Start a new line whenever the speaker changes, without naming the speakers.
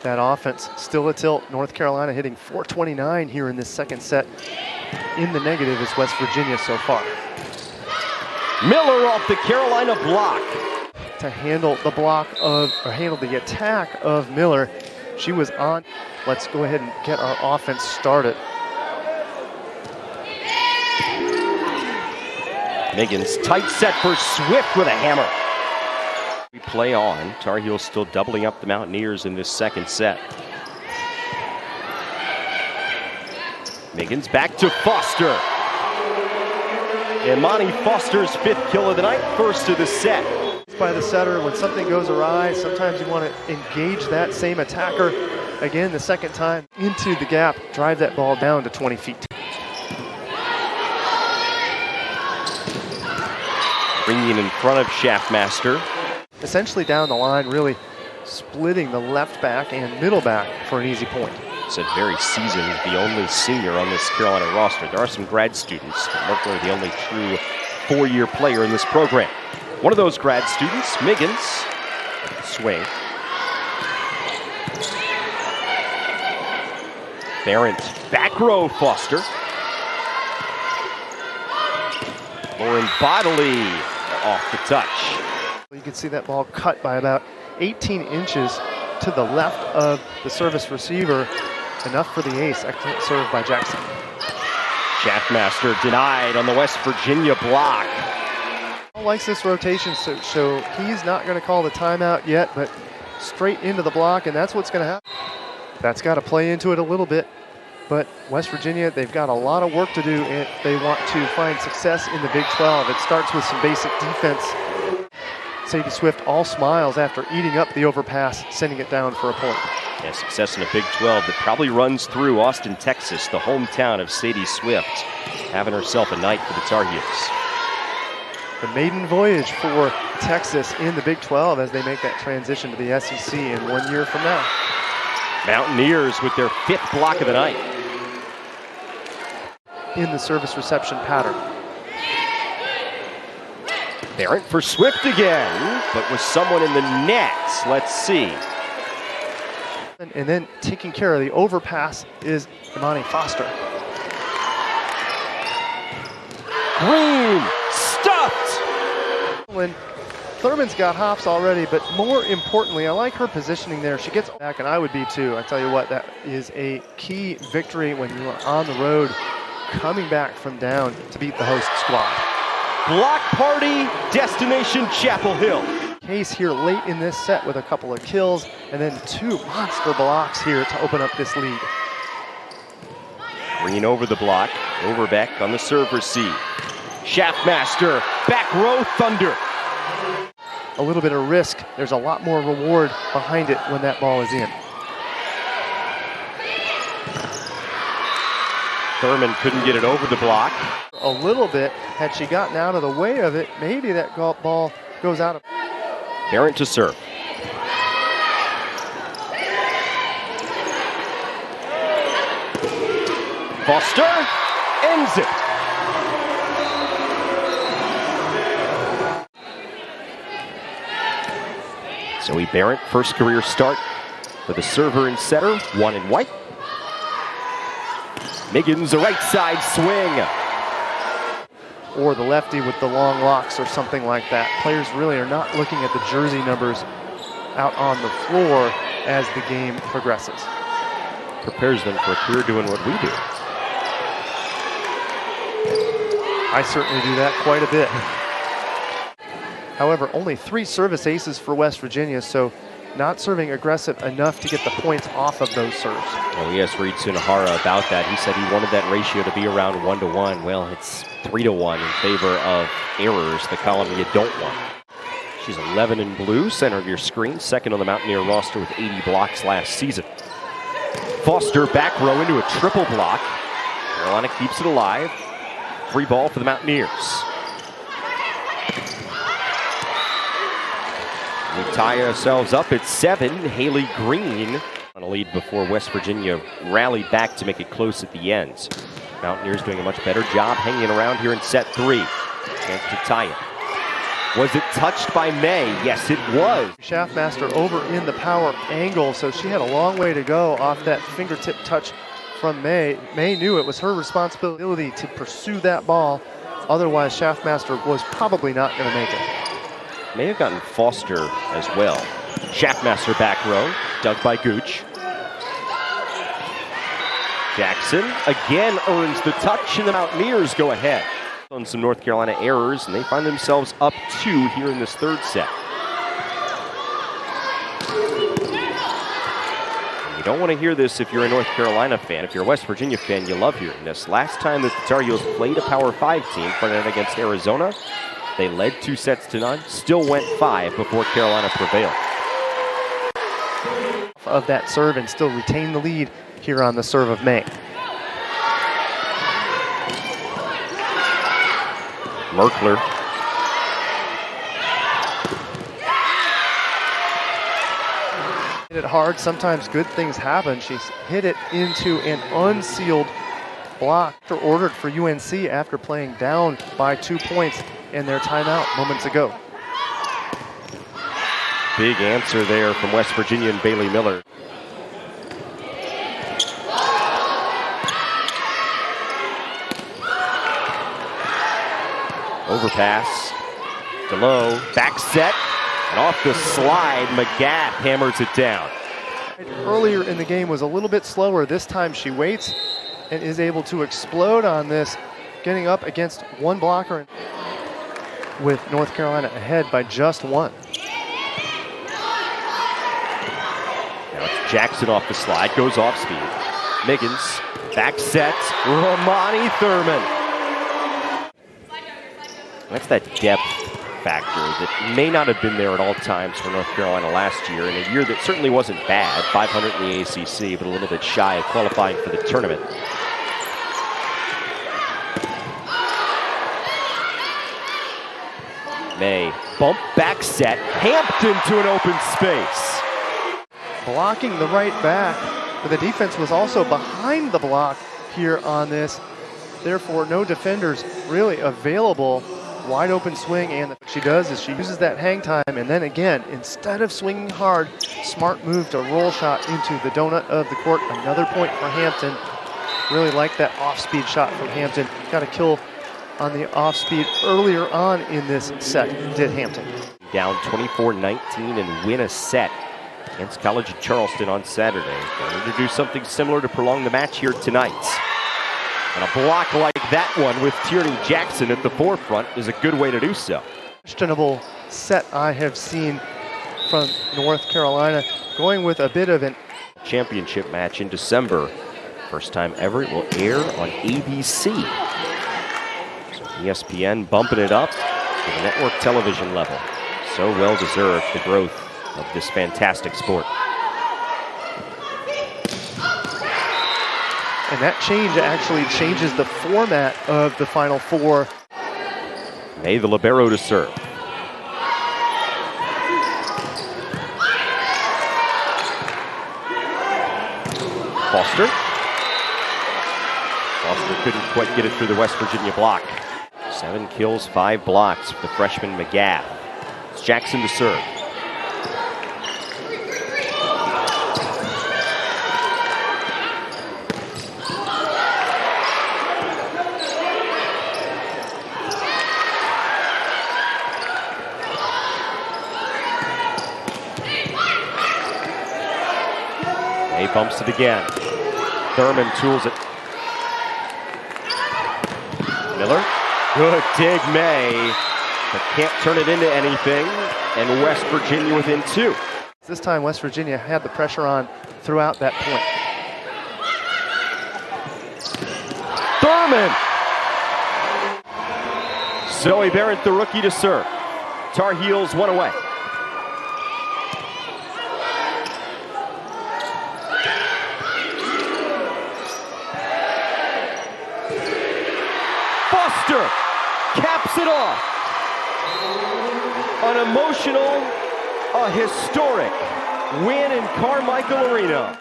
That offense still a tilt. North Carolina hitting .429 here in this second set. In the negative is West Virginia so far.
Miller off the Carolina block.
To handle the handle the attack of Miller. She was on. Let's go ahead and get our offense started.
Miggins, tight set for Swift with a hammer. We play on. Tar Heels still doubling up the Mountaineers in this second set. Miggins back to Foster. Imani Foster's 5th kill of the night, first of the set.
By the setter, when something goes awry, sometimes you want to engage that same attacker. Again, the second time into the gap, drive that ball down to 20 feet.
Bringing in front of Shaftmaster.
Essentially down the line, really splitting the left back and middle back for an easy point.
Said very seasoned, the only senior on this Carolina roster. There are some grad students, but Merkler the only true 4-year player in this program. One of those grad students, Miggins, swing. Barrett, back row Foster. Lauren Bodley off the touch.
You can see that ball cut by about 18 inches to the left of the service receiver. Enough for the ace. Excellent serve by Jackson.
Shaftmaster denied on the West Virginia block.
Likes this rotation, so he's not going to call the timeout yet, but straight into the block, and that's what's going to happen. That's got to play into it a little bit, but West Virginia, they've got a lot of work to do if they want to find success in the Big 12. It starts with some basic defense. Sadie Swift all smiles after eating up the overpass, sending it down for a point.
Yeah, success in a Big 12 that probably runs through Austin, Texas, the hometown of Sadie Swift, having herself a night for the Tar Heels.
The maiden voyage for Texas in the Big 12 as they make that transition to the SEC in 1 year from now.
Mountaineers with their 5th block of the night.
In the service reception pattern.
Barrett for Swift again, but with someone in the net. Let's see.
And then taking care of the overpass is Imani Foster.
Green, stuffed!
When Thurman's got hops already, but more importantly, I like her positioning there. She gets back, and I would be too. I tell you what, that is a key victory when you are on the road, coming back from down to beat the host squad.
Block party, destination Chapel Hill.
Case here late in this set with a couple of kills, and then 2 monster blocks here to open up this lead.
Green over the block, Overbeck on the serve receive. Shaftmaster, back row Thunder.
A little bit of risk. There's a lot more reward behind it when that ball is in.
Thurman couldn't get it over the block.
A little bit. Had she gotten out of the way of it, maybe that ball goes out of.
Barrett to serve. Foster ends it. Zoe Barrett, first career start for the server and setter, 1 in white. Miggins, a right side swing.
Or the lefty with the long locks or something like that. Players really are not looking at the jersey numbers out on the floor as the game progresses.
Prepares them for a career doing what we do.
I certainly do that quite a bit. However, only 3 service aces for West Virginia, so not serving aggressive enough to get the points off of those serves.
Oh, yes, Reed Sunahara about that. He said he wanted that ratio to be around 1-to-1. Well, it's 3-to-1 in favor of errors, the column you don't want. She's 11 in blue, center of your screen, second on the Mountaineer roster with 80 blocks last season. Foster back row into a triple block. Carolina keeps it alive. Free ball for the Mountaineers. We tie ourselves up at 7. Haley Green on a lead before West Virginia rallied back to make it close at the end. Mountaineers doing a much better job hanging around here in set 3. Chance to tie it. Was it touched by May? Yes, it was.
Schaffmaster over in the power angle, so she had a long way to go off that fingertip touch from May. May knew it was her responsibility to pursue that ball. Otherwise, Schaffmaster was probably not going to make it.
May have gotten Foster as well. Schaffmaster back row, dug by Gooch. Jackson again earns the touch, and the Mountaineers go ahead on some North Carolina errors, and they find themselves up 2 here in this third set. And you don't want to hear this if you're a North Carolina fan. If you're a West Virginia fan, you love hearing this. Last time that the Tar Heels played a Power 5 team, front end against Arizona, they led 2-0, still went 5 before Carolina prevailed.
Of that serve and still retain the lead here on the serve of May.
Merkler.
Hit it hard. Sometimes good things happen. She's hit it into an unsealed block. Ordered for UNC after playing down by 2 points in their timeout moments ago.
Big answer there from West Virginia and Bailey Miller. Overpass. DeLow, back set, and off the slide, McGath hammers it down.
Earlier in the game was a little bit slower. This time she waits and is able to explode on this, getting up against one blocker with North Carolina ahead by just 1.
Now it's Jackson off the slide, goes off speed. Miggins, back set, Romani Thurman. That's that depth factor that may not have been there at all times for North Carolina last year, in a year that certainly wasn't bad, 500 in the ACC, but a little bit shy of qualifying for the tournament. May, bump back set, Hampton to an open space.
Blocking the right back, but the defense was also behind the block here on this. Therefore, no defenders really available. Wide open swing, and what she does is she uses that hang time, and then again, instead of swinging hard, smart move to roll shot into the donut of the court. Another point for Hampton. Really like that off-speed shot from Hampton. Got a kill on the off-speed earlier on in this set, did Hampton.
Down 24-19 and win a set against College of Charleston on Saturday. Going to do something similar to prolong the match here tonight. And a block like that one with Tierney Jackson at the forefront is a good way to do so.
Questionable set I have seen from North Carolina, going with a bit of an
championship match in December. First time ever, it will air on ABC. So ESPN bumping it up to the network television level. So well deserved, the growth of this fantastic sport.
And that change actually changes the format of the Final Four.
May, the libero, to serve. Foster. Foster couldn't quite get it through the West Virginia block. 7 kills, 5 blocks for the freshman McGath. It's Jackson to serve. May bumps it again. Thurman tools it. Miller. Good dig, May. But can't turn it into anything. And West Virginia within 2.
This time West Virginia had the pressure on throughout that point.
Thurman! Zoe Barrett, the rookie, to serve. Tar Heels 1 away. Foster caps it off. An emotional, a historic win in Carmichael Arena.